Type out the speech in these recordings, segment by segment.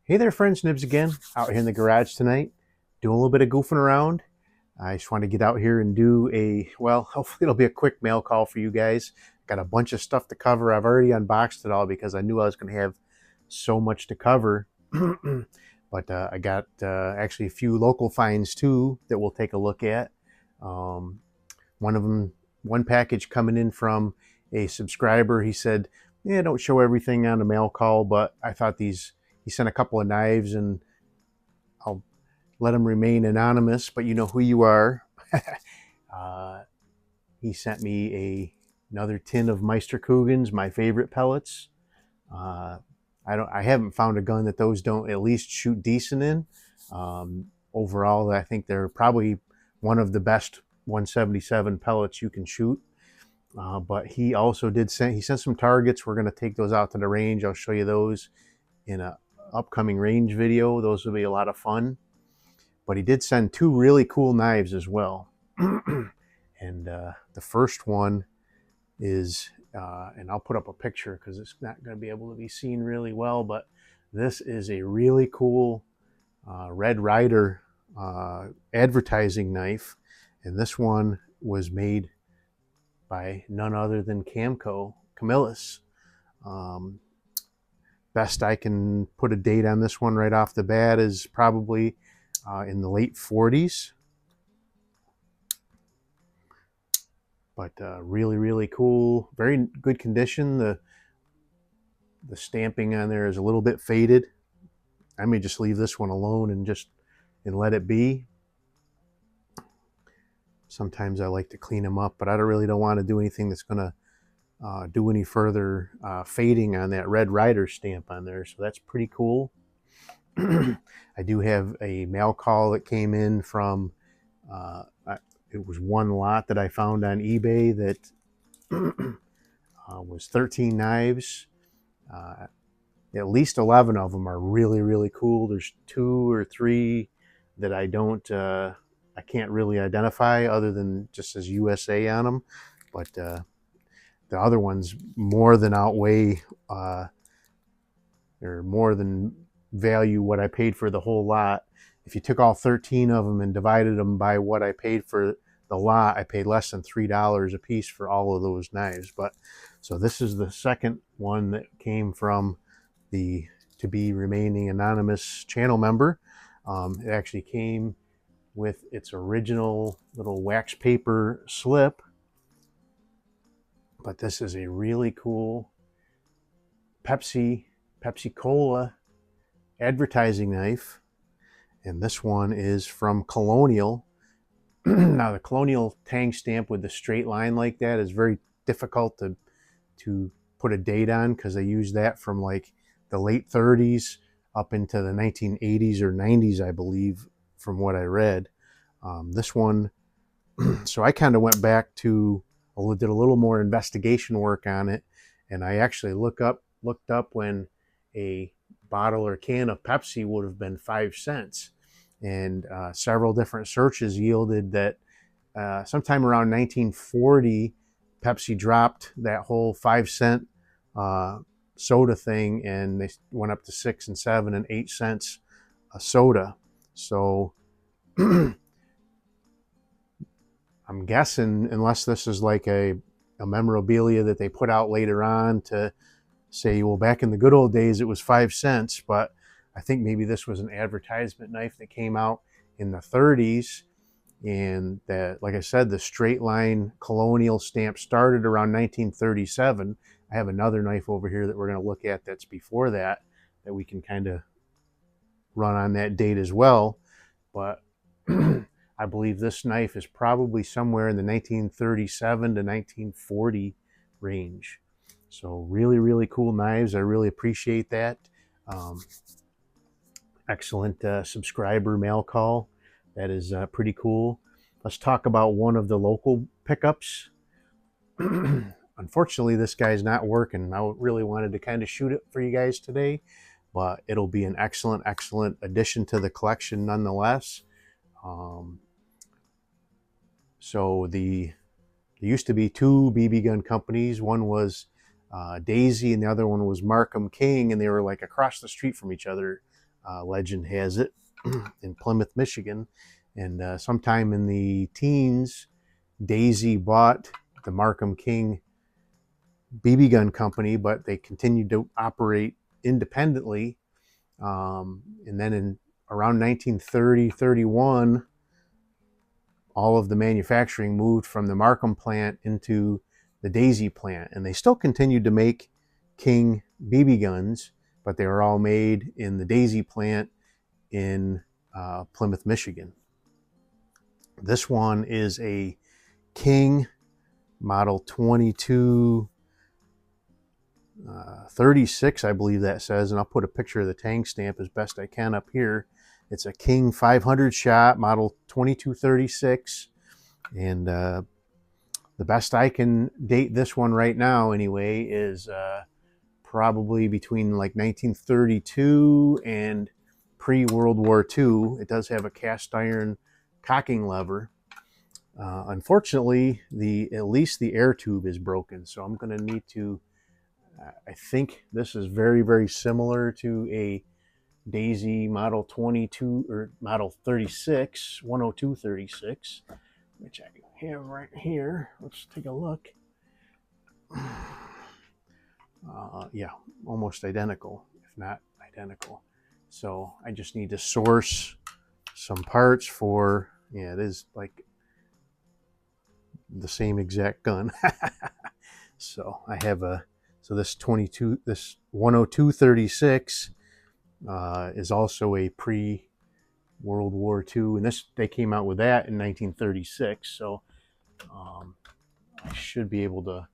Hey there, friends. Nibs again, out here in the garage tonight, doing a little bit of goofing around. I just want to get out here and do well, hopefully it'll be a quick mail call for you guys. Got a bunch of stuff to cover. I've already unboxed it all because I knew I was going to have so much to cover. But I got actually a few local finds too that we'll take a look at. Um, one of them, one package coming in from a subscriber. He said, yeah, don't show everything on a mail call, but I thought he sent a couple of knives, and I'll let them remain anonymous, but you know who you are. uh, he sent me another tin of Meisterkuggens, my favorite pellets. Uh, I haven't found a gun that those don't at least shoot decent in. Overall, I think they're probably one of the best 177 pellets you can shoot. But he also he sent some targets. We're going to take those out to the range. I'll show you those in a upcoming range video. Those will be a lot of fun. But he did send two really cool knives as well. And the first one is, and I'll put up a picture because it's not going to be able to be seen really well, but this is a really cool Red Ryder advertising knife. And this one was made by none other than Camillus. Best I can put a date on this one right off the bat is probably in the late 40s. But really, really cool. Very good condition. The stamping on there is a little bit faded. I may just leave this one alone and let it be. Sometimes I like to clean them up, but I really don't want to do anything that's going to do any further fading on that Red Ryder stamp on there. So that's pretty cool. I do have a mail call that came in from, it was one lot that I found on eBay that was 13 knives. At least 11 of them are really, really cool. There's 2 or 3 that I can't really identify other than just says USA on them. But the other ones more than outweigh or more than value what I paid for the whole lot. If you took all 13 of them and divided them by what I paid for the lot, I paid less than $3 a piece for all of those knives. But so this is the second one that came from the to be remaining anonymous channel member. It actually came with its original little wax paper slip. But this is a really cool Pepsi Cola advertising knife. And this one is from Colonial. Now the Colonial tang stamp with the straight line like that is very difficult to put a date on, because they use that from like the late 30s up into the 1980s or 90s, I believe, from what I read. This one, so I kind of went back to, did a little more investigation work on it, and I actually looked up when a bottle or can of Pepsi would have been 5 cents. And several different searches yielded that sometime around 1940, Pepsi dropped that whole 5 cent soda thing, and they went up to 6 and 7 and 8 cents a soda. So I'm guessing, unless this is like a memorabilia that they put out later on to say, well, back in the good old days it was 5 cents, but I think maybe this was an advertisement knife that came out in the 30s. And that, like I said, the straight line Colonial stamp started around 1937. I have another knife over here that we're going to look at that's before that we can kind of run on that date as well. But I believe this knife is probably somewhere in the 1937 to 1940 range. So really, really cool knives. I really appreciate that. Excellent subscriber mail call. That is pretty cool. Let's talk about one of the local pickups. Unfortunately, this guy's not working. I really wanted to kind of shoot it for you guys today, but it'll be an excellent, excellent addition to the collection nonetheless. So there used to be 2 BB gun companies. One was Daisy and the other one was Markham King, and they were like across the street from each other legend has it, in Plymouth, Michigan. And sometime in the teens, Daisy bought the Markham King BB gun company, but they continued to operate independently. And then in around 1930-31, all of the manufacturing moved from the Markham plant into the Daisy plant. And they still continued to make King BB guns, but they were all made in the Daisy plant in Plymouth, Michigan. This one is a King model 2236, I believe that says, and I'll put a picture of the tang stamp as best I can up here. It's a King 500 shot, model 2236, and the best I can date this one right now anyway is probably between like 1932 and pre-World War II. It does have a cast iron cocking lever. Unfortunately, at least the air tube is broken, so I'm going to need to, I think this is very, very similar to a Daisy model 22 or model 36, 10236, which I have right here. Let's take a look. Yeah, almost identical, if not identical. So I just need to source some parts for, yeah, it is like the same exact gun. So I have this 10236 is also a pre-World War II, and they came out with that in 1936. So I should be able to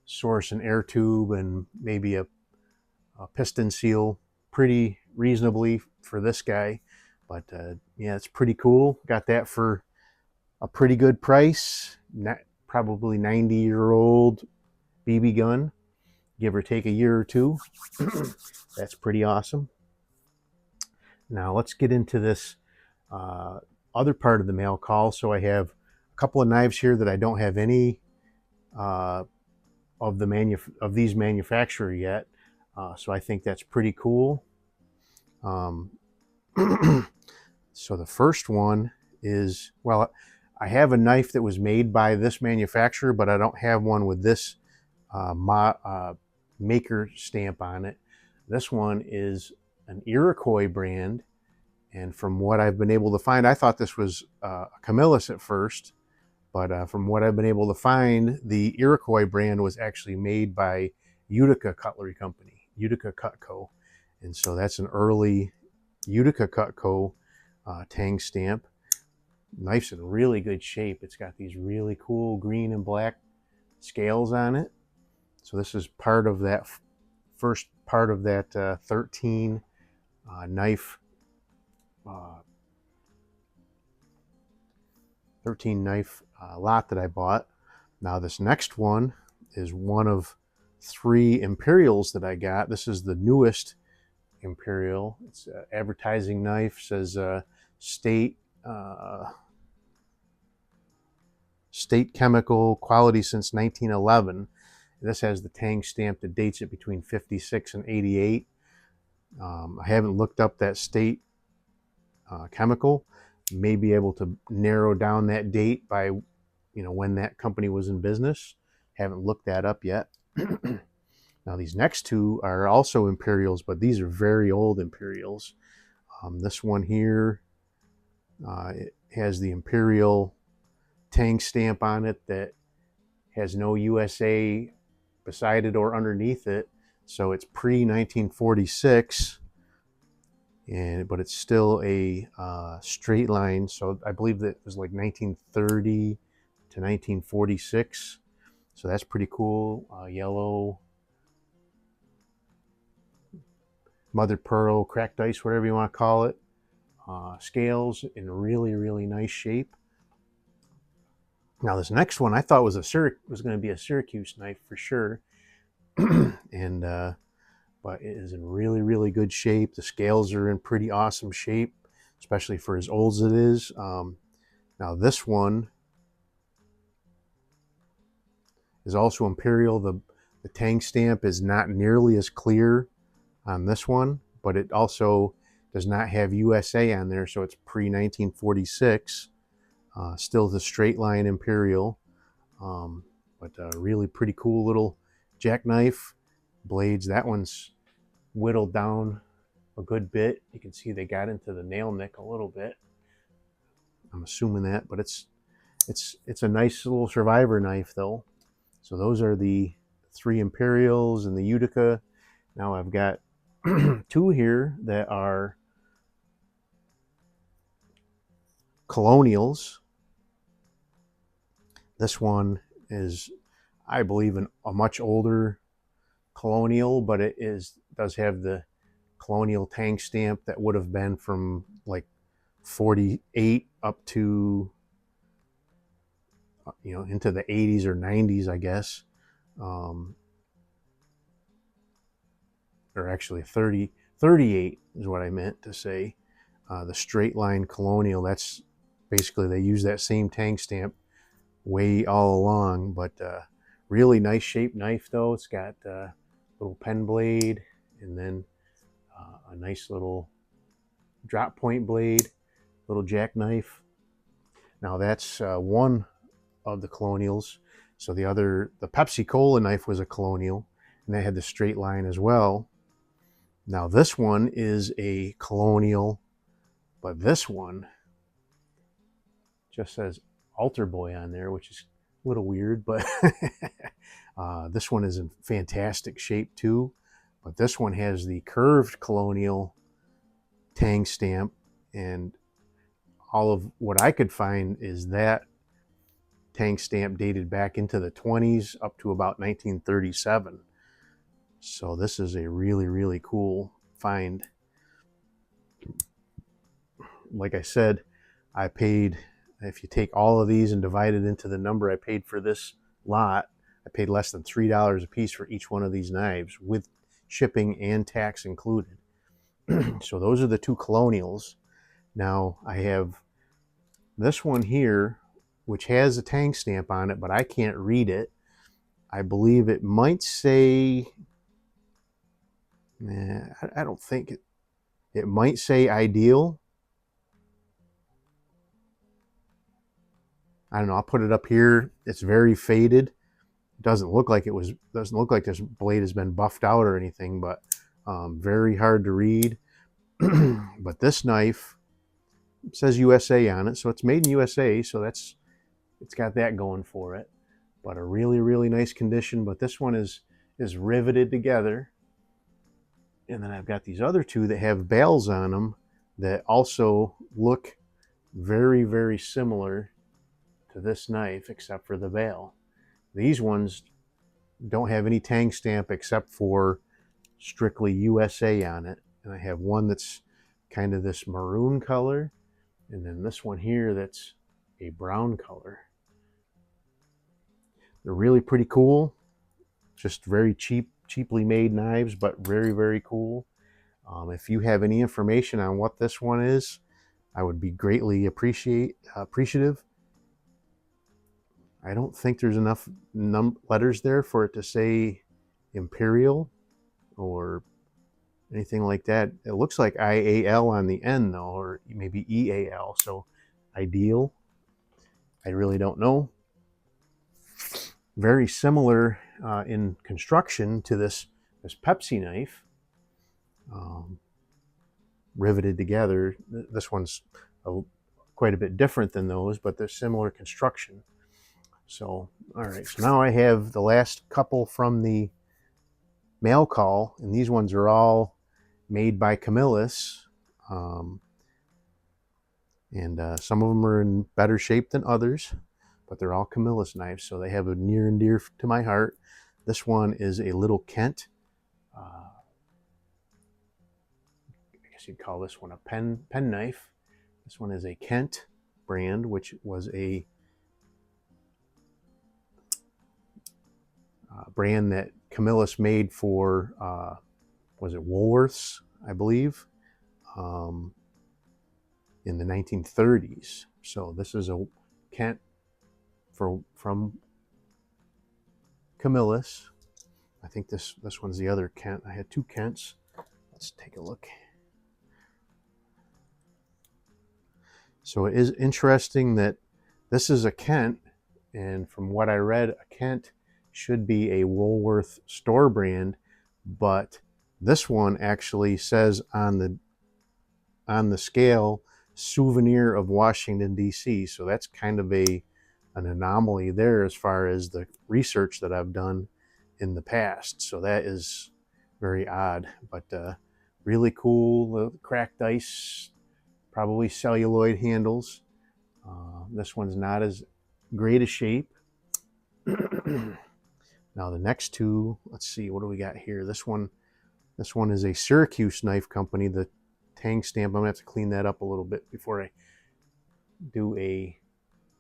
source an air tube and maybe a piston seal pretty reasonably for this guy. But yeah, it's pretty cool. Got that for a pretty good price. Probably 90-year-old BB gun, give or take a year or two. That's pretty awesome. Now let's get into this other part of the mail call. So I have a couple of knives here that I don't have any of these manufacturer yet. So I think that's pretty cool. So the first one is, well, I have a knife that was made by this manufacturer, but I don't have one with this maker stamp on it. This one is an Iroquois brand, and from what I've been able to find, I thought this was a Camillus at first, but from what I've been able to find, the Iroquois brand was actually made by Utica Cutlery Company, Utica Cutco, and so that's an early Utica Cutco tang stamp. Knife's in really good shape. It's got these really cool green and black scales on it. So this is part of that first part of that 13 knife 13 knife lot that I bought. Now this next one is one of 3 Imperials that I got. This is the newest Imperial. It's an advertising knife, says state chemical quality since 1911. This has the tang stamp that dates it between 56 and 88. I haven't looked up that state chemical. May be able to narrow down that date by, when that company was in business. Haven't looked that up yet. Now these next 2 are also Imperials, but these are very old Imperials. This one here, it has the Imperial tang stamp on it that has no USA beside it or underneath it, so it's pre-1946, but it's still a straight line. So I believe that it was like 1930 to 1946. So that's pretty cool. Yellow, mother pearl, cracked ice, whatever you want to call it. Scales in really, really nice shape. Now this next one I thought was going to be a Syracuse knife for sure, and but it is in really, really good shape. The scales are in pretty awesome shape, especially for as old as it is. Now this one is also Imperial. The tang stamp is not nearly as clear on this one, but it also does not have USA on there, so it's pre-1946. Still the straight line Imperial, but really pretty cool little jackknife blades. That one's whittled down a good bit. You can see they got into the nail nick a little bit. I'm assuming that, but it's a nice little survivor knife though. So those are the 3 Imperials and the Utica. Now I've got 2 here that are Colonials. This one is, I believe, a much older Colonial, but it does have the Colonial tank stamp that would have been from like 48 up to into the 80s or 90s, I guess, or actually 38 is what I meant to say. The straight line Colonial, that's basically, they use that same tank stamp way all along, but really nice shaped knife though. It's got a little pen blade and then a nice little drop point blade, little jackknife. Now that's one of the Colonials. So the Pepsi Cola knife was a Colonial, and they had the straight line as well. Now this one is a Colonial, but this one just says Altar Boy on there, which is a little weird, but this one is in fantastic shape too. But this one has the curved Colonial tang stamp, and all of what I could find is that tang stamp dated back into the 20s up to about 1937. So this is a really, really cool find. Like I said, I paid, if you take all of these and divide it into the number I paid for this lot, I paid less than $3 a piece for each one of these knives with shipping and tax included. So those are the 2 Colonials. Now I have this one here, which has a tang stamp on it, but I can't read it. I believe it might say, I don't think it might say Ideal. I don't know. I'll put it up here. It's very faded. It doesn't look like this blade has been buffed out or anything, but very hard to read. But this knife says USA on it, so it's made in USA, so it's got that going for it. But a really, really nice condition. But this one is riveted together. And then I've got these other 2 that have bells on them that also look very, very similar to this knife, except for the bail. These ones don't have any tang stamp except for strictly USA on it. And I have one that's kind of this maroon color, and then this one here that's a brown color. They're really pretty cool. Just very cheaply made knives, but very, very cool. If you have any information on what this one is, I would be greatly appreciative. I don't think there's enough letters there for it to say Imperial or anything like that. It looks like IAL on the end though, or maybe EAL, so Ideal. I really don't know. Very similar in construction to this Pepsi knife. Riveted together. This one's quite a bit different than those, but they're similar construction. So, all right, so now I have the last couple from the mail call, and these ones are all made by Camillus. And some of them are in better shape than others, but they're all Camillus knives, so they have a near and dear to my heart. This one is a little Kent. I guess you'd call this one a pen knife. This one is a Kent brand, which was a brand that Camillus made for, was it Woolworths, I believe, in the 1930s. So this is a Kent from Camillus. I think this one's the other Kent. I had 2 Kents. Let's take a look. So it is interesting that this is a Kent, and from what I read, a Kent should be a Woolworth store brand, but this one actually says on the scale, souvenir of Washington, D.C. So that's kind of an anomaly there as far as the research that I've done in the past. So that is very odd, but really cool. Cracked ice, probably celluloid handles. This one's not as great a shape. Now the next two, let's see, what do we got here? This one is a Syracuse Knife Company. The tang stamp, I'm gonna have to clean that up a little bit before I do a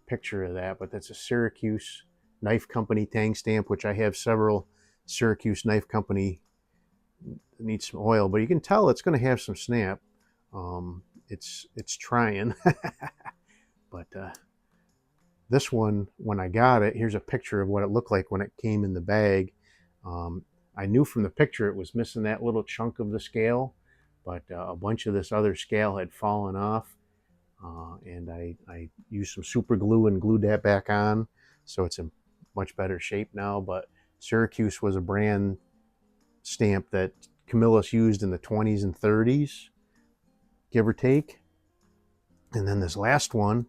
picture of that, but that's a Syracuse Knife Company tang stamp, which I have several Syracuse Knife Company. Needs some oil, but you can tell it's going to have some snap. It's trying. But this one, when I got it, here's a picture of what it looked like when it came in the bag. I knew from the picture it was missing that little chunk of the scale, but a bunch of this other scale had fallen off, and I used some super glue and glued that back on, so it's in much better shape now. But Syracuse was a brand stamp that Camillus used in the 20s and 30s, give or take. And then this last one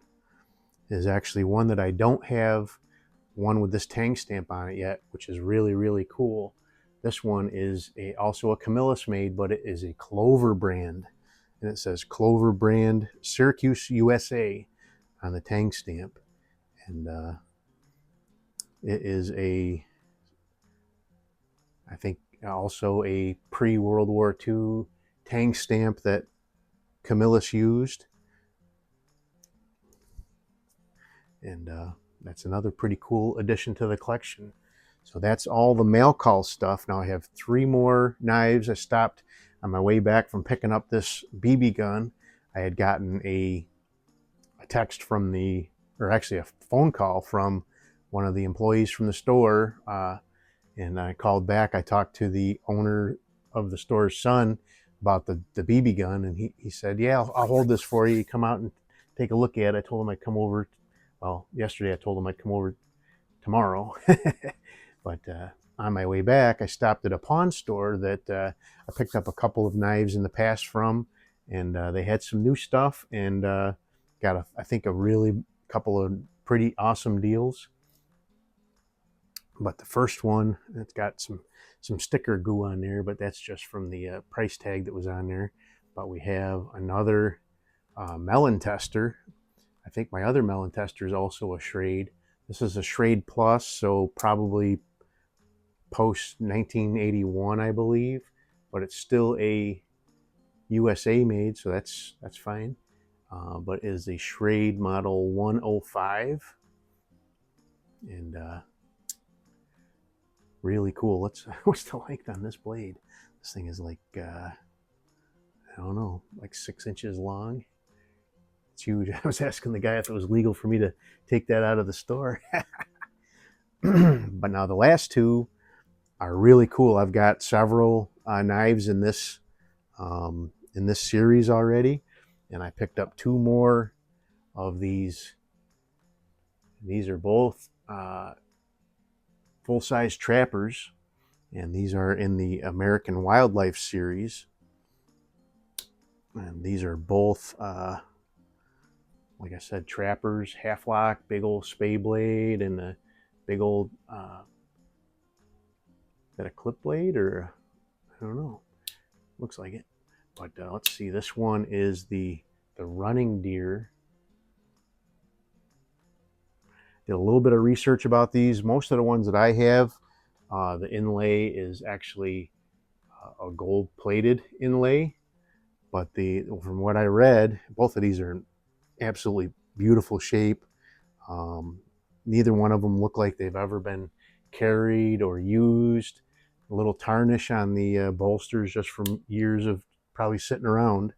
is actually one that I don't have one with this tang stamp on it yet, which is really, really cool. This one is also a Camillus made, but it is a clover-brand. And it says clover-brand Syracuse, USA on the tang stamp. And it is I think also a pre-World War II tang stamp that Camillus used. And that's another pretty cool addition to the collection. So that's all the mail call stuff. Now I have 3 more knives. I stopped on my way back from picking up this BB gun. I had gotten a text from or actually a phone call from one of the employees from the store. And I called back. I talked to the owner of the store's son about the BB gun, and he said, yeah, I'll hold this for you. Come out and take a look at it. I told him I'd come over. Well, yesterday I told him I'd come over tomorrow. But on my way back, I stopped at a pawn store that I picked up a couple of knives in the past from, and they had some new stuff, and got I think a really couple of pretty awesome deals. But the first one, it's got some sticker goo on there, but that's just from the price tag that was on there. But we have another melon tester. I think my other melon tester is also a Schrade. This is a Schrade Plus, so probably post 1981, I believe. But it's still a USA made, so that's fine. But it is a Schrade model 105. And really cool. What's the length on this blade? This thing is like I don't know, like 6 inches long. It's huge. I was asking the guy if it was legal for me to take that out of the store. But now the last two are really cool. I've got several knives in this series already, and I picked up 2 more of these. These are both full-size trappers, and these are in the American Wildlife series. And these are both, like I said, trappers, half-lock, big old spay blade, and the big old, is that a clip blade, or I don't know. Looks like it. But let's see, this one is the running deer. Did a little bit of research about these. Most of the ones that I have, the inlay is actually a gold-plated inlay. But from what I read, both of these are in absolutely beautiful shape. Neither one of them look like they've ever been carried or used. A little tarnish on the bolsters just from years of probably sitting around.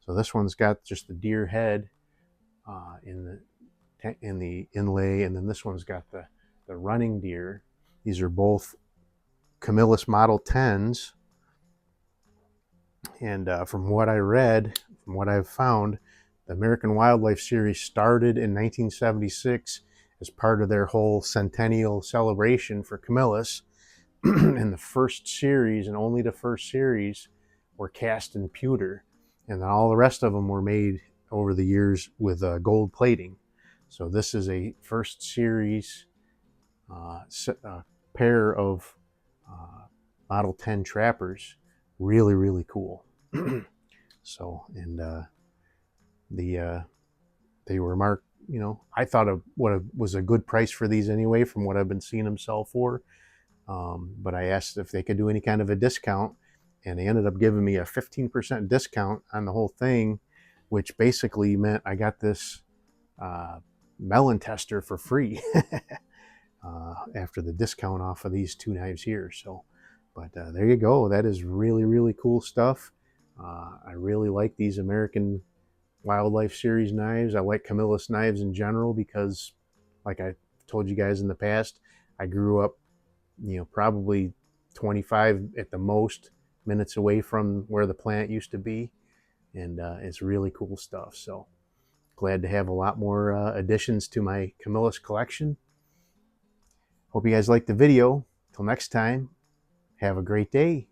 So this one's got just the deer head in the inlay, and then this one's got the running deer. These are both Camillus Model 10s, and from what I read, from what I've found, The American Wildlife Series started in 1976 as part of their whole centennial celebration for Camillus. And the first series, and only the first series, were cast in pewter. And then all the rest of them were made over the years with gold plating. So this is a first series pair of Model 10 trappers. Really, really cool. So, and they were marked, you know, I thought of what was a good price for these anyway from what I've been seeing them sell for. But I asked if they could do any kind of a discount, and they ended up giving me a 15% discount on the whole thing, which basically meant I got this melon tester for free after the discount off of these two knives here. So, but there you go. That is really, really cool stuff. I really like these American Wildlife Series knives. I like Camillus knives in general because, like I told you guys in the past, I grew up, you know, probably 25 at the most minutes away from where the plant used to be. And it's really cool stuff. So glad to have a lot more additions to my Camillus collection. Hope you guys liked the video. Till next time, have a great day.